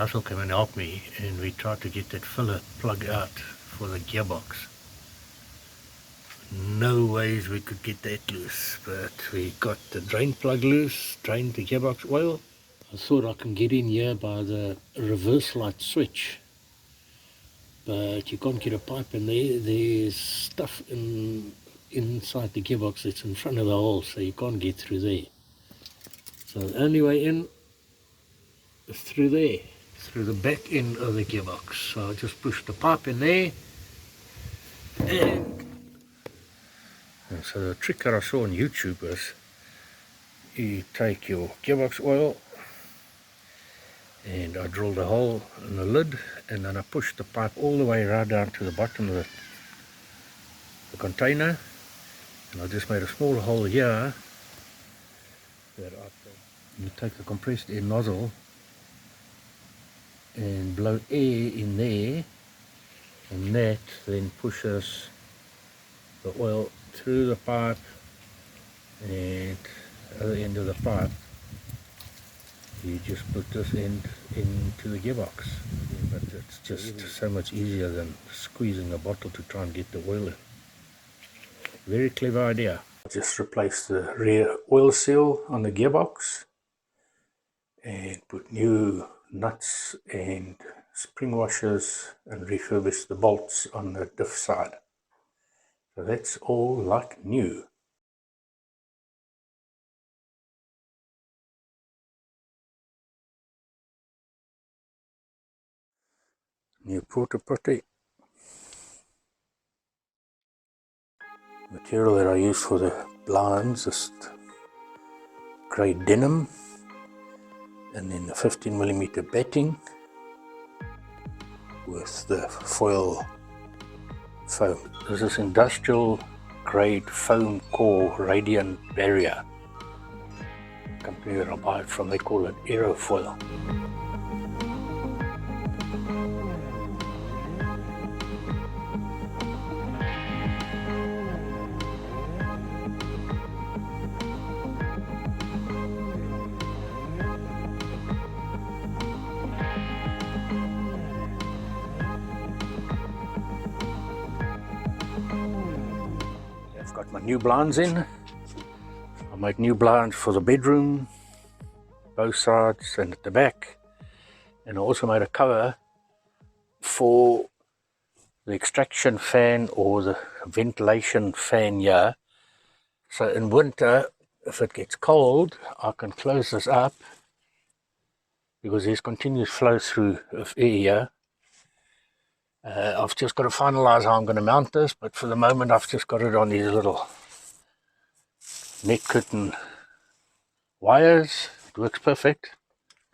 Russell came and helped me, and we tried to get that filler plug out for the gearbox. No ways we could get that loose, but we got the drain plug loose, drained the gearbox oil. I thought I can get in here by the reverse light switch, but you can't get a pipe in there. There's stuff inside the gearbox that's in front of the hole, so you can't get through there. So the only way in is through there, through the back end of the gearbox. So I just push the pipe in there, and so the trick that I saw on YouTube is you take your gearbox oil, and I drilled a hole in the lid, and then I pushed the pipe all the way right down to the bottom of the container, and I just made a small hole here that you take the compressed air nozzle and blow air in there, and that then pushes the oil through the pipe, and at the other end of the pipe you just put this end into the gearbox. But it's just so much easier than squeezing a bottle to try and get the oil in. Very clever idea. Just replace the rear oil seal on the gearbox and put new nuts and spring washers and refurbish the bolts on the diff side. So that's all like new. New porta potty. Material that I use for the blinds is grey denim, and then the 15mm batting with the foil foam. This is industrial grade foam core radiant barrier. The company that I buy it from, they call it aerofoil. Got my new blinds in. I made new blinds for the bedroom, both sides and at the back, and I also made a cover for the extraction fan or the ventilation fan here. So in winter, if it gets cold, I can close this up because there's continuous flow through of air here. I've just got to finalize how I'm going to mount this, but for the moment I've just got it on these little net curtain wires. It works perfect,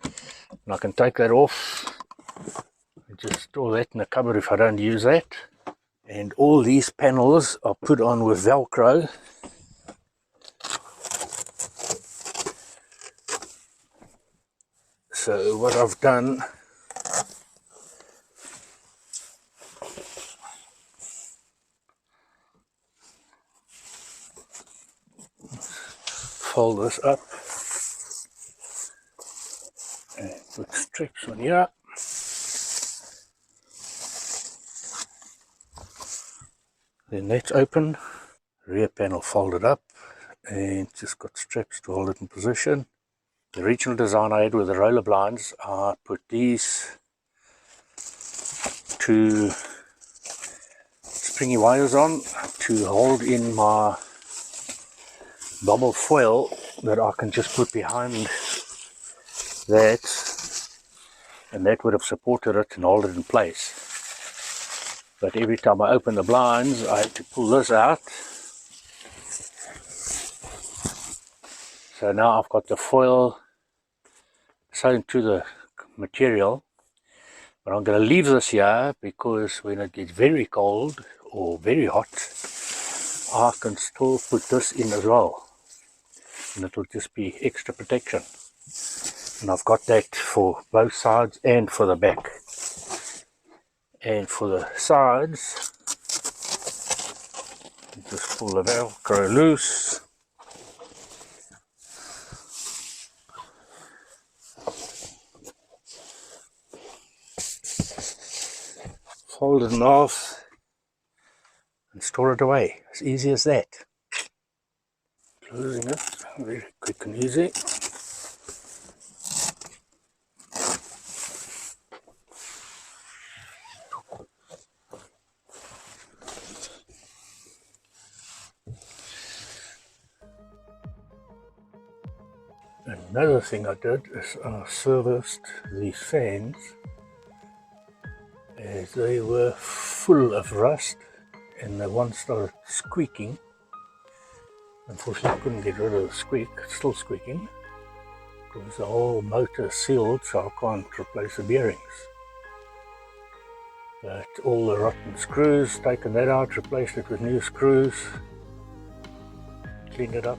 and I can take that off and just store that in the cupboard if I don't use that. And all these panels are put on with Velcro. So what I've done, fold this up and put strips on here. Then that's open, rear panel folded up, and just got straps to hold it in position. The original design I had with the roller blinds, I put these two stringy wires on to hold in my bubble foil that I can just put behind that, and that would have supported it and hold it in place. But every time I open the blinds, I had to pull this out. So now I've got the foil sewn to the material, but I'm going to leave this here because when it gets very cold or very hot, I can still put this in as well, and it will just be extra protection. And I've got that for both sides and for the back. And for the sides, just pull the Velcro loose. fold it in half and store it away. As easy as that. Closing it, very quick and easy. Another thing I did is I serviced these fans as they were full of rust and the one started squeaking. Unfortunately I couldn't get rid of the squeak, it's still squeaking because the whole motor is sealed, so I can't replace the bearings. But all the rotten screws, taken that out, replaced it with new screws, cleaned it up.